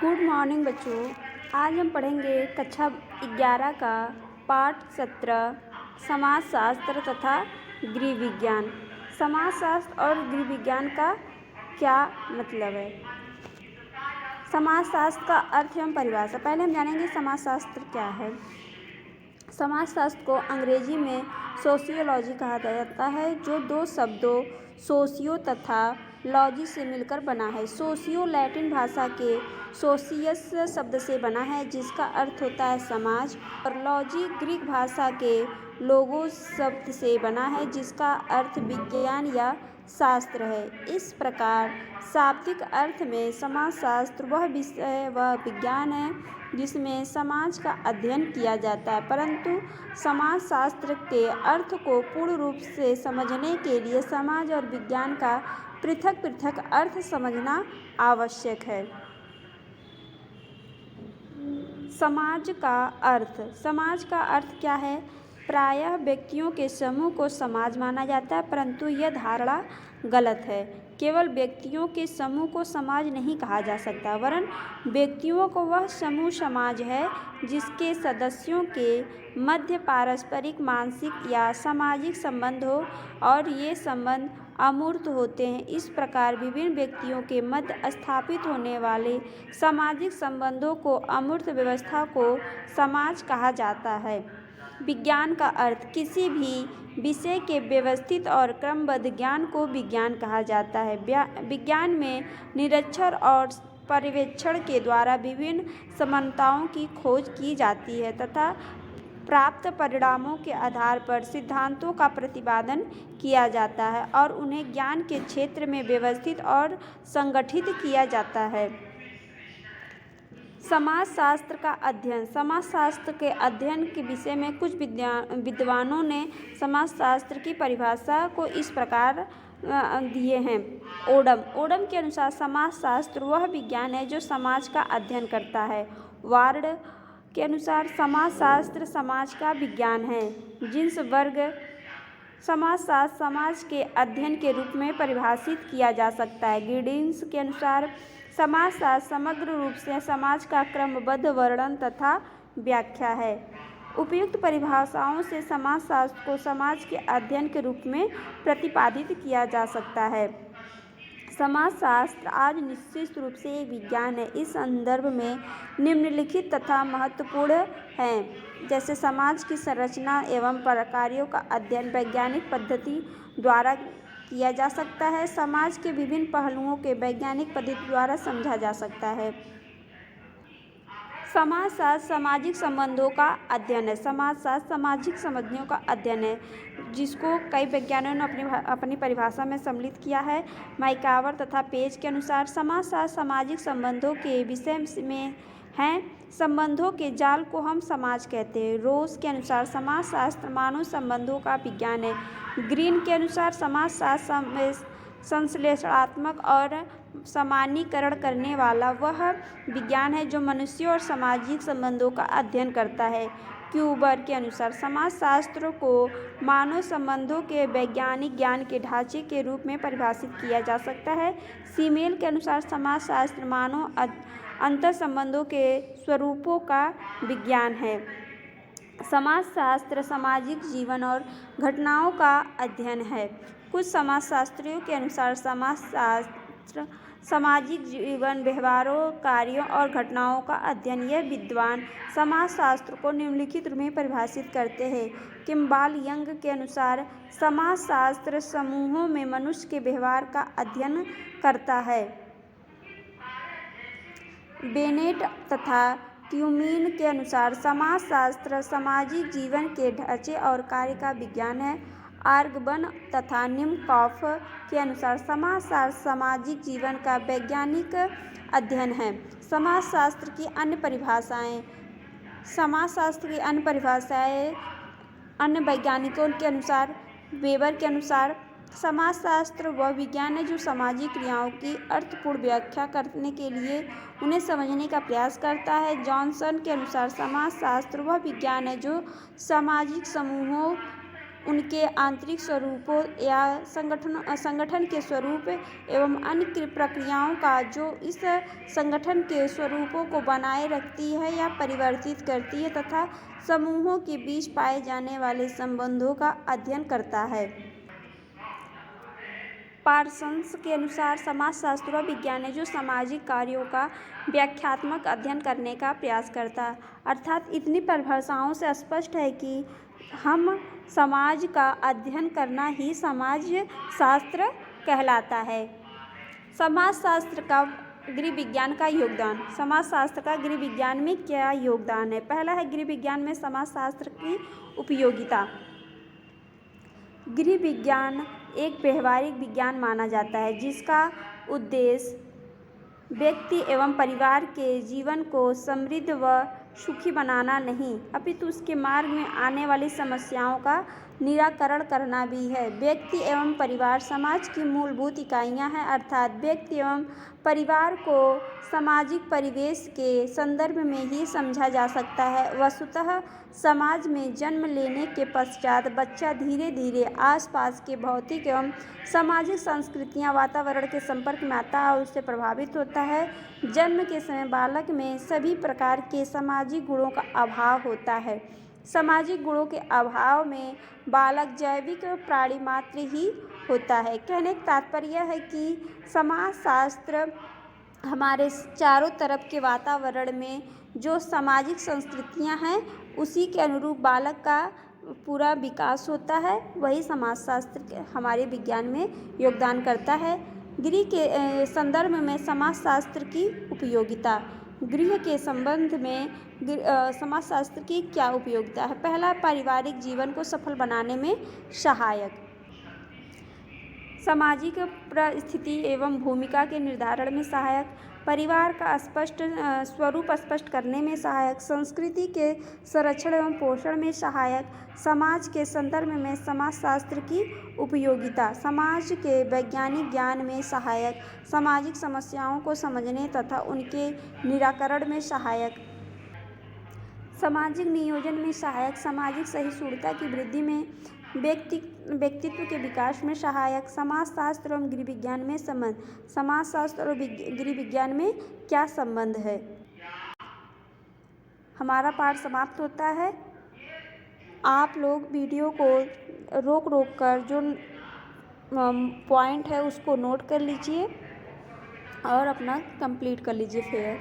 Good morning बच्चों। आज हम पढ़ेंगे कक्षा 11 का पाठ 17 समाजशास्त्र तथा गृह विज्ञान। समाजशास्त्र और गृह विज्ञान का क्या मतलब है। समाजशास्त्र का अर्थ एवं परिभाषा। पहले हम जानेंगे समाजशास्त्र क्या है। समाजशास्त्र को अंग्रेजी में सोशियोलॉजी कहा जाता है, जो दो शब्दों सोशियो तथा लॉजी से मिलकर बना है। सोशियो लैटिन भाषा के सोशियस शब्द से बना है, जिसका अर्थ होता है समाज, और लॉजी ग्रीक भाषा के लोगोस शब्द से बना है, जिसका अर्थ विज्ञान या शास्त्र है। इस प्रकार शाब्दिक अर्थ में समाजशास्त्र वह विषय व विज्ञान है जिसमें समाज का अध्ययन किया जाता है, परंतु समाजशास्त्र के अर्थ को पूर्ण रूप से समझने के लिए समाज और विज्ञान का पृथक पृथक अर्थ समझना आवश्यक है। समाज का अर्थ। समाज का अर्थ क्या है। प्रायः व्यक्तियों के समूह को समाज माना जाता है, परंतु यह धारणा गलत है। केवल व्यक्तियों के समूह को समाज नहीं कहा जा सकता, वरन व्यक्तियों को वह समूह समाज है जिसके सदस्यों के मध्य पारस्परिक मानसिक या सामाजिक संबंध हो और ये संबंध अमूर्त होते हैं। इस प्रकार विभिन्न व्यक्तियों के मध्य स्थापित होने वाले सामाजिक संबंधों को अमूर्त व्यवस्था को समाज कहा जाता है। विज्ञान का अर्थ। किसी भी विषय के व्यवस्थित और क्रमबद्ध ज्ञान को विज्ञान कहा जाता है। विज्ञान में निरीक्षण और पर्यवेक्षण के द्वारा विभिन्न समानताओं की खोज की जाती है तथा प्राप्त परिणामों के आधार पर सिद्धांतों का प्रतिपादन किया जाता है और उन्हें ज्ञान के क्षेत्र में व्यवस्थित और संगठित किया जाता है। समाजशास्त्र का अध्ययन। समाजशास्त्र के अध्ययन के विषय में कुछ विद्वानों ने समाजशास्त्र की परिभाषा को इस प्रकार दिए हैं। ओडम के अनुसार समाजशास्त्र वह विज्ञान है जो समाज का अध्ययन करता है। वार्ड के अनुसार समाजशास्त्र समाज का विज्ञान है। जिन्स वर्ग समाजशास्त्र समाज के अध्ययन के रूप में परिभाषित किया जा सकता है। गिडिंस के अनुसार समाजशास्त्र समग्र रूप से समाज का क्रमबद्ध वर्णन तथा व्याख्या है। उपयुक्त परिभाषाओं से समाजशास्त्र को समाज के अध्ययन के रूप में प्रतिपादित किया जा सकता है। समाजशास्त्र आज निश्चित रूप से एक विज्ञान है। इस संदर्भ में निम्नलिखित तथा महत्वपूर्ण हैं, जैसे समाज की संरचना एवं कार्यों का अध्ययन वैज्ञानिक पद्धति द्वारा किया जा सकता है। समाज के विभिन्न पहलुओं के वैज्ञानिक पद्धति द्वारा समझा जा सकता है। समाजशास्त्र सामाजिक संबंधों का अध्ययन है। समाजशास्त्र सामाजिक संबंधों का अध्ययन है, जिसको कई वैज्ञानिकों ने अपनी परिभाषा में सम्मिलित किया है। मैकावर तथा पेज के अनुसार समाजशास्त्र सामाजिक संबंधों के विषय में हैं। संबंधों के जाल को हम समाज कहते हैं। रोस के अनुसार समाजशास्त्र मानव संबंधों का विज्ञान है। ग्रीन के अनुसार समाजशास्त्र संश्लेषणात्मक और सामान्यीकरण करने वाला वह विज्ञान है जो मनुष्यों और सामाजिक संबंधों का अध्ययन करता है। क्यूबर के अनुसार समाजशास्त्र को मानव संबंधों के वैज्ञानिक ज्ञान के ढांचे के रूप में परिभाषित किया जा सकता है। सीमेल के अनुसार समाजशास्त्र मानव अंतर संबंधों के स्वरूपों का विज्ञान है। समाजशास्त्र सामाजिक जीवन और घटनाओं का अध्ययन है। कुछ समाजशास्त्रियों के अनुसार समाजशास्त्र सामाजिक जीवन, व्यवहारों, कार्यों और घटनाओं का अध्ययन। यह विद्वान समाजशास्त्र को निम्नलिखित रूप में परिभाषित करते हैं। किम्बाल यंग के अनुसार समाजशास्त्र समूहों में मनुष्य के व्यवहार का अध्ययन करता है। बेनेट तथा ट्यूमीन के अनुसार समाजशास्त्र सामाजिक जीवन के ढांचे और कार्य का विज्ञान है। आर्गबन तथा निमकॉफ के अनुसार समाजशास्त्र सामाजिक जीवन का वैज्ञानिक अध्ययन है। समाजशास्त्र की अन्य परिभाषाएं। समाजशास्त्र की अन्य परिभाषाएं अन्य वैज्ञानिकों के अनुसार। वेबर के अनुसार समाजशास्त्र वह विज्ञान है जो सामाजिक क्रियाओं की अर्थपूर्ण व्याख्या करने के लिए उन्हें समझने का प्रयास करता है। जॉनसन के अनुसार समाजशास्त्र वह विज्ञान है जो सामाजिक समूहों उनके आंतरिक स्वरूपों या संगठन के स्वरूप एवं अन्य प्रक्रियाओं का जो इस संगठन के स्वरूपों को बनाए रखती है या परिवर्तित करती है तथा समूहों के बीच पाए जाने वाले संबंधों का अध्ययन करता है। पार्सन्स के अनुसार समाजशास्त्र वह विज्ञान है जो सामाजिक कार्यों का व्याख्यात्मक अध्ययन करने का प्रयास करता है। अर्थात इतनी परिभाषाओं से स्पष्ट है कि हम समाज का अध्ययन करना ही समाजशास्त्र कहलाता है। समाजशास्त्र का गृह विज्ञान का योगदान। समाजशास्त्र का गृह विज्ञान में क्या योगदान है? पहला है गृह विज्ञान में समाजशास्त्र की उपयोगिता। गृह विज्ञान एक व्यवहारिक विज्ञान माना जाता है जिसका उद्देश्य व्यक्ति एवं परिवार के जीवन को समृद्ध व सुखी बनाना नहीं अपितु उसके मार्ग में आने वाली समस्याओं का निराकरण करना भी है। व्यक्ति एवं परिवार समाज की मूलभूत इकाइयां हैं अर्थात व्यक्ति एवं परिवार को सामाजिक परिवेश के संदर्भ में ही समझा जा सकता है। वस्तुतः समाज में जन्म लेने के पश्चात बच्चा धीरे धीरे आसपास के भौतिक एवं सामाजिक संस्कृतियां वातावरण के संपर्क में आता है और उससे प्रभावित होता है। जन्म के समय बालक में सभी प्रकार के सामाजिक गुणों का अभाव होता है। सामाजिक गुणों के अभाव में बालक जैविक प्राणी मात्र ही होता है। कहने का तात्पर्य है कि समाजशास्त्र हमारे चारों तरफ के वातावरण में जो सामाजिक संस्कृतियां हैं उसी के अनुरूप बालक का पूरा विकास होता है। वही समाजशास्त्र हमारे विज्ञान में योगदान करता है। गृह के संदर्भ में समाजशास्त्र की उपयोगिता। गृह के संबंध में समाजशास्त्र की क्या उपयोगिता है? पहला, पारिवारिक जीवन को सफल बनाने में सहायक। सामाजिक परिस्थिति एवं भूमिका के निर्धारण में सहायक। परिवार का स्पष्ट स्वरूप स्पष्ट करने में सहायक। संस्कृति के संरक्षण एवं पोषण में सहायक। समाज के संदर्भ में समाजशास्त्र की उपयोगिता। समाज के वैज्ञानिक ज्ञान में सहायक। सामाजिक समस्याओं को समझने तथा उनके निराकरण में सहायक। सामाजिक नियोजन में सहायक। सामाजिक सहिष्णुता की वृद्धि में व्यक्तित्व के विकास में सहायक। समाजशास्त्र एवं गृह विज्ञान में संबंध। समाजशास्त्र और गृह विज्ञान में क्या संबंध है? हमारा पाठ समाप्त होता है। आप लोग वीडियो को रोक कर जो पॉइंट है उसको नोट कर लीजिए और अपना कंप्लीट कर लीजिए फिर।